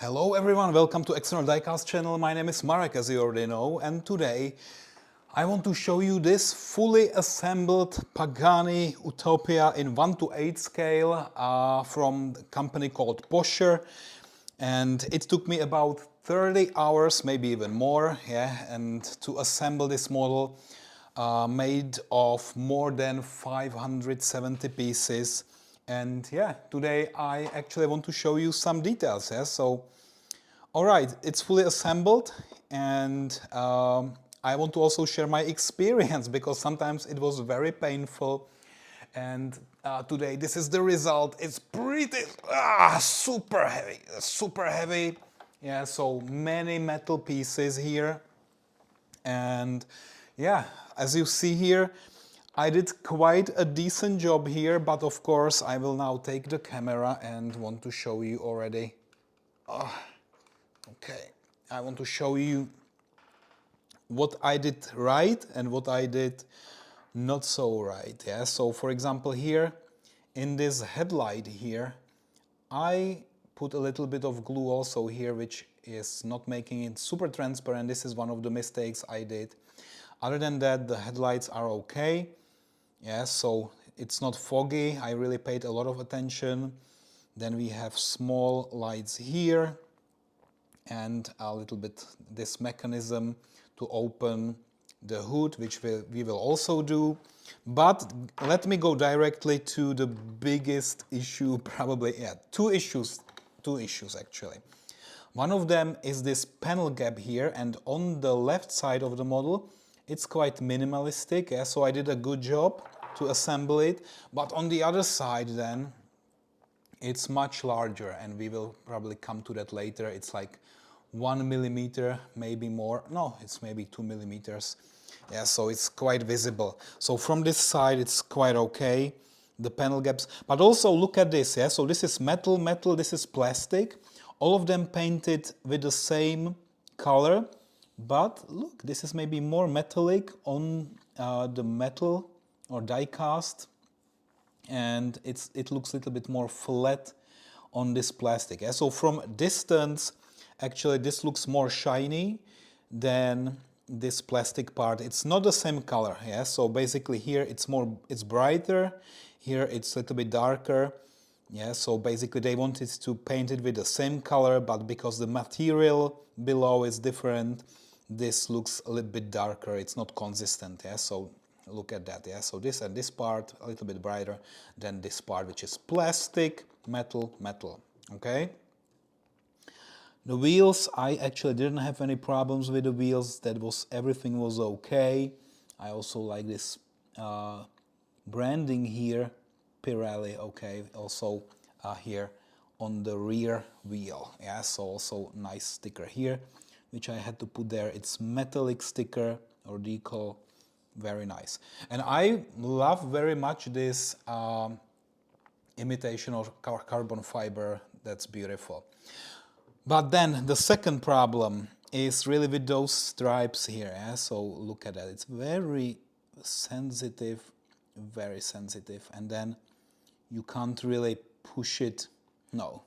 Hello everyone, welcome to External Diecast channel. My name is Marek, as you already know, and today I want to show you this fully assembled Pagani Utopia in 1:8 scale from a company called Pocher, and it took me about 30 hours, maybe even more, and to assemble this model made of more than 570 pieces. And today I actually want to show you some details. So, all right, it's fully assembled, and I want to also share my experience because sometimes it was very painful. And today this is the result. It's pretty super heavy, super heavy. Yeah, so many metal pieces here. And as you see here, I did quite a decent job here, but of course I will now take the camera and want to show you already. Okay, I want to show you what I did right and what I did not so right. So for example here, in this headlight here, I put a little bit of glue also here, which is not making it super transparent. This is one of the mistakes I did. Other than that, the headlights are okay. So it's not foggy. I really paid a lot of attention. Then we have small lights here and a little bit this mechanism to open the hood, which we will also do. But let me go directly to the biggest issue, probably, two issues actually. One of them is this panel gap here, and on the left side of the model, it's quite minimalistic, so I did a good job to assemble it. But on the other side then, it's much larger, and we will probably come to that later. It's like 1 millimeter, maybe more. No, it's maybe 2 millimeters. So it's quite visible. So from this side, it's quite okay, the panel gaps. But also look at this, so this is metal, this is plastic. All of them painted with the same color. But look, this is maybe more metallic on the metal or die cast, and it looks a little bit more flat on this plastic. So from distance, actually this looks more shiny than this plastic part. It's not the same color. So basically here it's brighter, here it's a little bit darker. So basically they wanted to paint it with the same color, but because the material below is different, this looks a little bit darker. It's not consistent. So look at that. So this and this part a little bit brighter than this part, which is plastic, metal. Okay. The wheels, I actually didn't have any problems with the wheels. Everything was okay. I also like this branding here, Pirelli. Okay, also here on the rear wheel. So also nice sticker here, which I had to put there. It's metallic sticker or decal. Very nice. And I love very much this imitation of carbon fiber. That's beautiful. But then the second problem is really with those stripes here. So look at that. It's very sensitive, and then you can't really push it. No.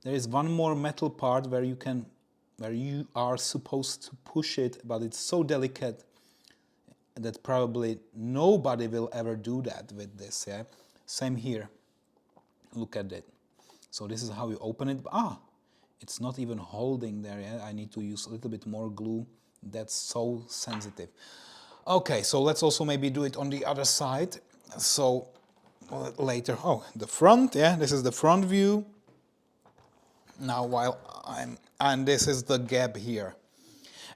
There is one more metal part where you are supposed to push it, but it's so delicate that probably nobody will ever do that with this. Same here. Look at it. So this is how you open it. It's not even holding there. I need to use a little bit more glue. That's so sensitive. Okay, so let's also maybe do it on the other side. So later. The front. This is the front view. Now and this is the gap here.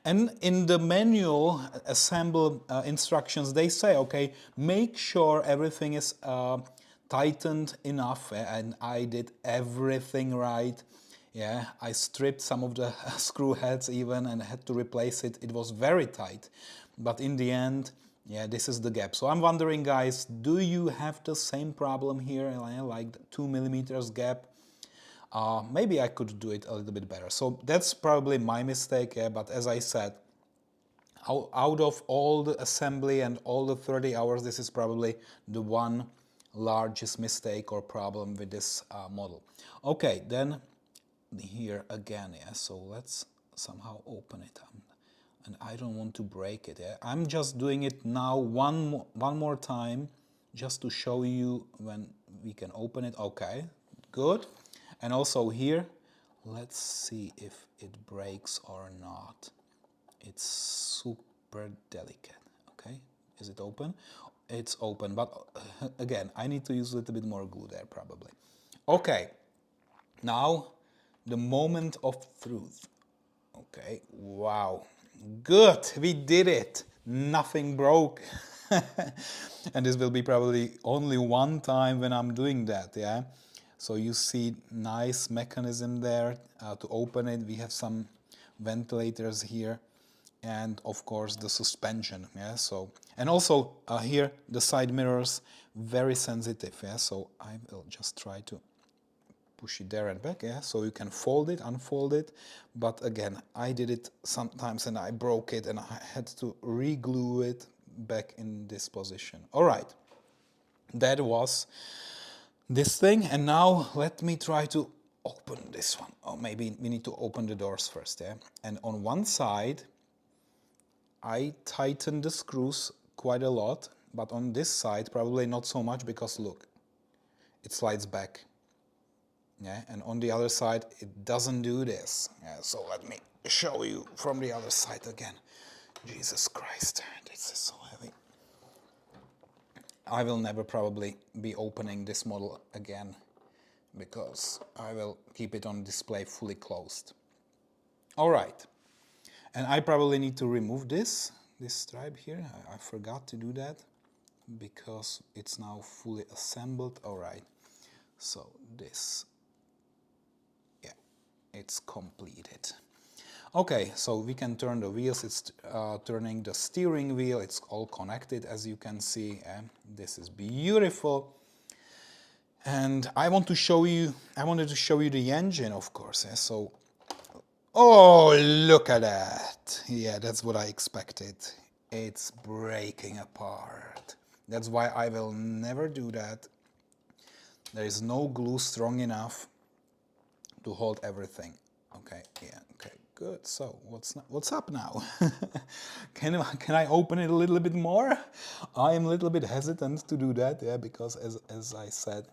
And in the manual assemble instructions, they say, okay, make sure everything is tightened enough, and I did everything right. I stripped some of the screw heads even and had to replace it. It was very tight, but in the end, this is the gap. So I'm wondering, guys, do you have the same problem here, like 2 millimeters gap? Maybe I could do it a little bit better. So that's probably my mistake, but as I said, out of all the assembly and all the 30 hours, this is probably the one largest mistake or problem with this model. Okay, then here again, yeah, so let's somehow open it. And I don't want to break it, yeah. I'm just doing it now one more time, just to show you when we can open it. Okay, good. And also here, let's see if it breaks or not. It's super delicate. Okay, is it open? It's open, but again, I need to use a little bit more glue there probably. Okay, now the moment of truth. Okay, wow, good, we did it. Nothing broke. And this will be probably only one time when I'm doing that, yeah. So you see nice mechanism there to open it. We have some ventilators here, and of course the suspension, yeah. So, and also here the side mirrors, very sensitive, yeah. So I will just try to push it there and back, yeah, so you can fold it, unfold it. But again, I did it sometimes and I broke it and I had to re-glue it back in this position. All right, that was this thing. And now let me try to open this one. Or maybe we need to open the doors first, yeah. And on one side I tighten the screws quite a lot, but on this side probably not so much, because look, it slides back. Yeah, and on the other side it doesn't do this. Yeah, so let me show you from the other side again. Jesus Christ, this is so heavy. I will never probably be opening this model again, because I will keep it on display fully closed. All right, and I probably need to remove this stripe here. I forgot to do that because it's now fully assembled. All right, so this, it's completed. Okay, so we can turn the wheels. It's turning the steering wheel. It's all connected, as you can see. This is beautiful. And I wanted to show you the engine, of course. So, oh, look at that. Yeah, that's what I expected. It's breaking apart. That's why I will never do that. There is no glue strong enough to hold everything. Okay, yeah, okay, good. So what's up now? Can I open it a little bit more? I am a little bit hesitant to do that, yeah, because as I said,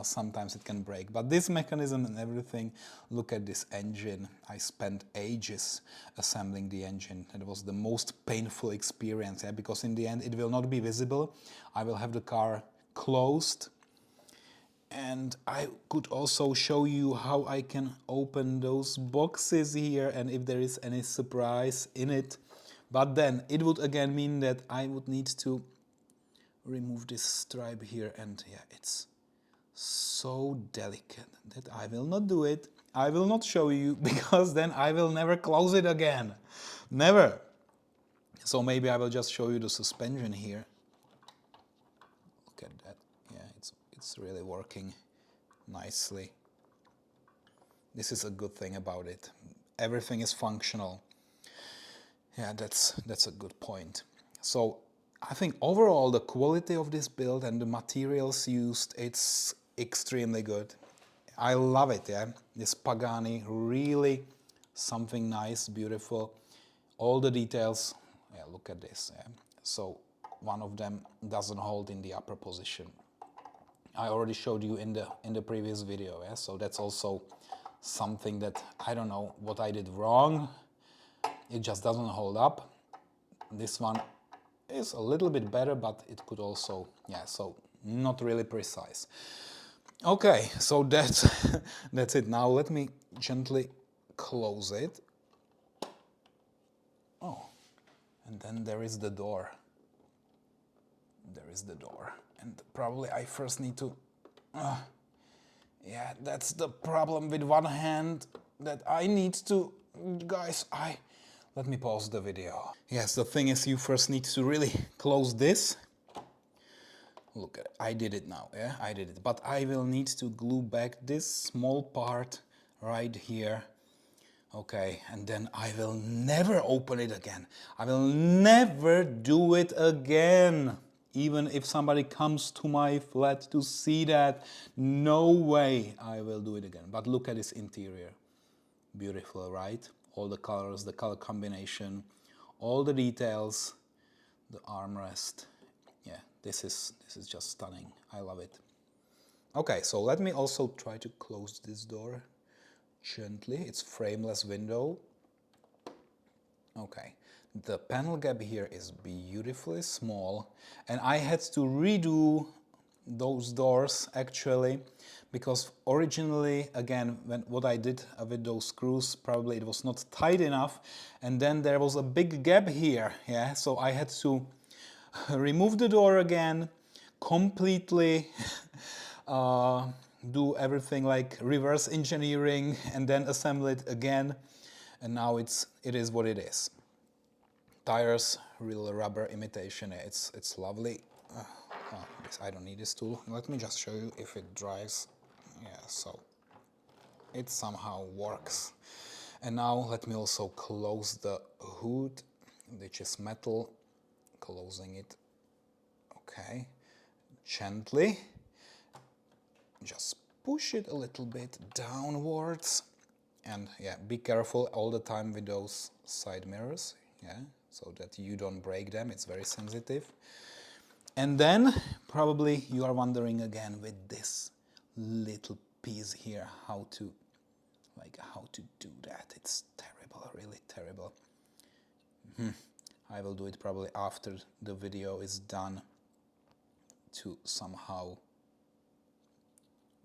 sometimes it can break. But this mechanism and everything, look at this engine. I spent ages assembling the engine. It was the most painful experience, yeah, because in the end it will not be visible. I will have the car closed. And I could also show you how I can open those boxes here and if there is any surprise in it. But then it would again mean that I would need to remove this stripe here, and yeah, it's so delicate that I will not do it. I will not show you, because then I will never close it again. Never. So maybe I will just show you the suspension here. Look at that. Yeah, it's really working nicely. This is a good thing about it. Everything is functional. Yeah, that's a good point. So I think overall the quality of this build and the materials used, it's extremely good. I love it, yeah. This Pagani, really something nice, beautiful. All the details, yeah, look at this. Yeah. So one of them doesn't hold in the upper position. I already showed you in the previous video, yeah? So that's also something that I don't know what I did wrong. It just doesn't hold up. This one is a little bit better, but it could also, yeah, so not really precise. Okay, so that's that's it. Now let me gently close it. Oh, and then there is the door. There is the door. And probably I first need to... yeah, that's the problem with one hand, that I need to... Guys, let me pause the video. Yes, the thing is, you first need to really close this. Look, I did it now, yeah, I did it. But I will need to glue back this small part right here. Okay, and then I will never open it again. I will never do it again. Even if somebody comes to my flat to see that, no way I will do it again. But look at this interior. Beautiful, right? All the colors, the color combination, all the details, the armrest. Yeah, this is just stunning. I love it. Okay, so let me also try to close this door gently. It's frameless window. Okay, the panel gap here is beautifully small, and I had to redo those doors actually, because originally, again, what I did with those screws, probably it was not tight enough, and then there was a big gap here, yeah, so I had to remove the door again, completely do everything like reverse engineering and then assemble it again, and now it is what it is. Tires, real rubber imitation, it's lovely. I don't need this tool. Let me just show you if it dries. Yeah, so it somehow works. And now let me also close the hood, which is metal. Closing it, okay, gently. Just push it a little bit downwards. And yeah, be careful all the time with those side mirrors, yeah, so that you don't break them. It's very sensitive. And then probably you are wondering again with this little piece here how to do that. It's terrible, really terrible. I will do it probably after the video is done to somehow,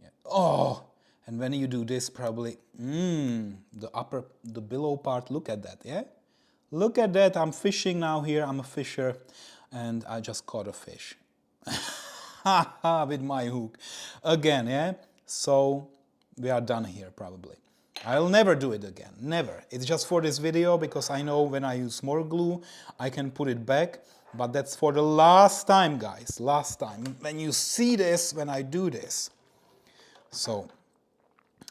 yeah. Oh, and when you do this, probably the below part, look at that, yeah, look at that. I'm fishing now here. I'm a fisher, and I just caught a fish with my hook again, yeah. So we are done here probably. I'll never do it again, never. It's just for this video, because I know when I use more glue I can put it back, but that's for the last time, guys, last time, when you see this, when I do this. So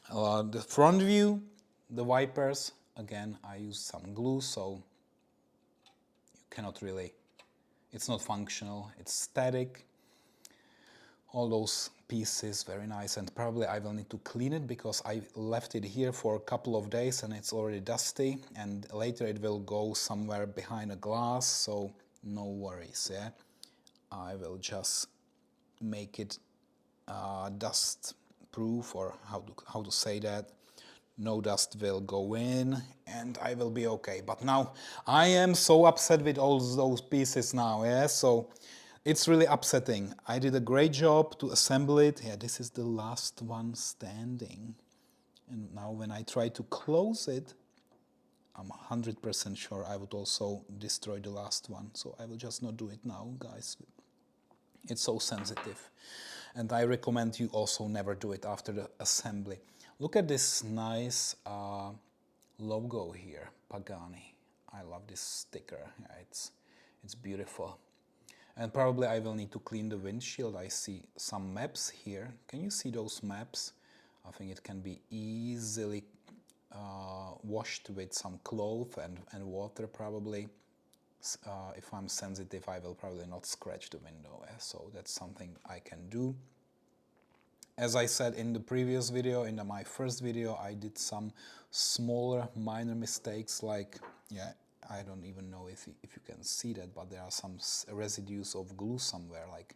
the front view, the wipers, again I use some glue, so you cannot really, it's not functional, it's static. All those pieces, very nice, and probably I will need to clean it because I left it here for a couple of days and it's already dusty, and later it will go somewhere behind a glass, so no worries, yeah. I will just make it dust proof, or how to say that. No dust will go in and I will be okay. But now I am so upset with all those pieces now, yeah, so it's really upsetting. I did a great job to assemble it. Yeah, this is the last one standing. And now when I try to close it, I'm 100% sure I would also destroy the last one. So I will just not do it now, guys. It's so sensitive. And I recommend you also never do it after the assembly. Look at this nice logo here, Pagani. I love this sticker. Yeah, it's beautiful. And probably I will need to clean the windshield. I see some maps here. Can you see those maps? I think it can be easily washed with some cloth and water probably. If I'm sensitive, I will probably not scratch the window, so that's something I can do. As I said in the previous video, in my first video, I did some smaller minor mistakes, like, yeah, I don't even know if you can see that, but there are some residues of glue somewhere, like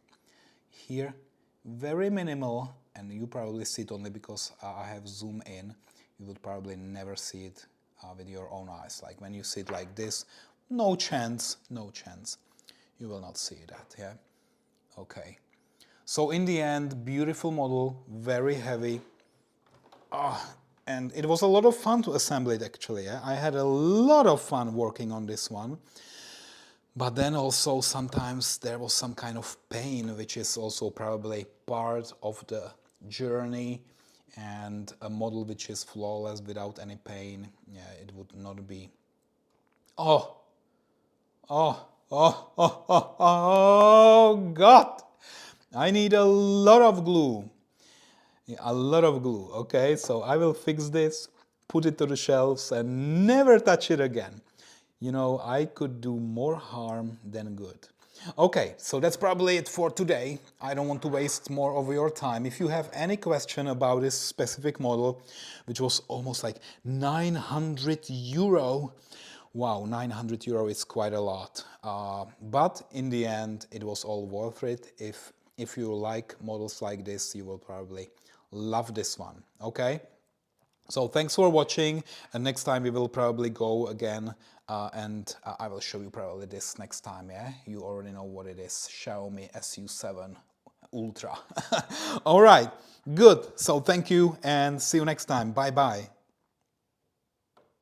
here, very minimal, and you probably see it only because I have zoomed in. You would probably never see it with your own eyes. Like when you see it like this, no chance, no chance. You will not see that, yeah? Okay. So in the end, beautiful model, very heavy. And it was a lot of fun to assemble it actually. Yeah? I had a lot of fun working on this one. But then also sometimes there was some kind of pain, which is also probably part of the journey. And a model which is flawless without any pain, yeah, it would not be. Oh, God! I need a lot of glue. Yeah, a lot of glue, okay? So I will fix this, put it to the shelves and never touch it again. You know, I could do more harm than good. Okay, so that's probably it for today. I don't want to waste more of your time. If you have any question about this specific model, which was almost like 900 euro, wow, 900 euro is quite a lot. But in the end, it was all worth it. If you like models like this, you will probably love this one, okay? So thanks for watching, and next time we will probably go again, and I will show you probably this next time, yeah? You already know what it is, Xiaomi SU7 Ultra. All right, good. So thank you, and see you next time. Bye-bye.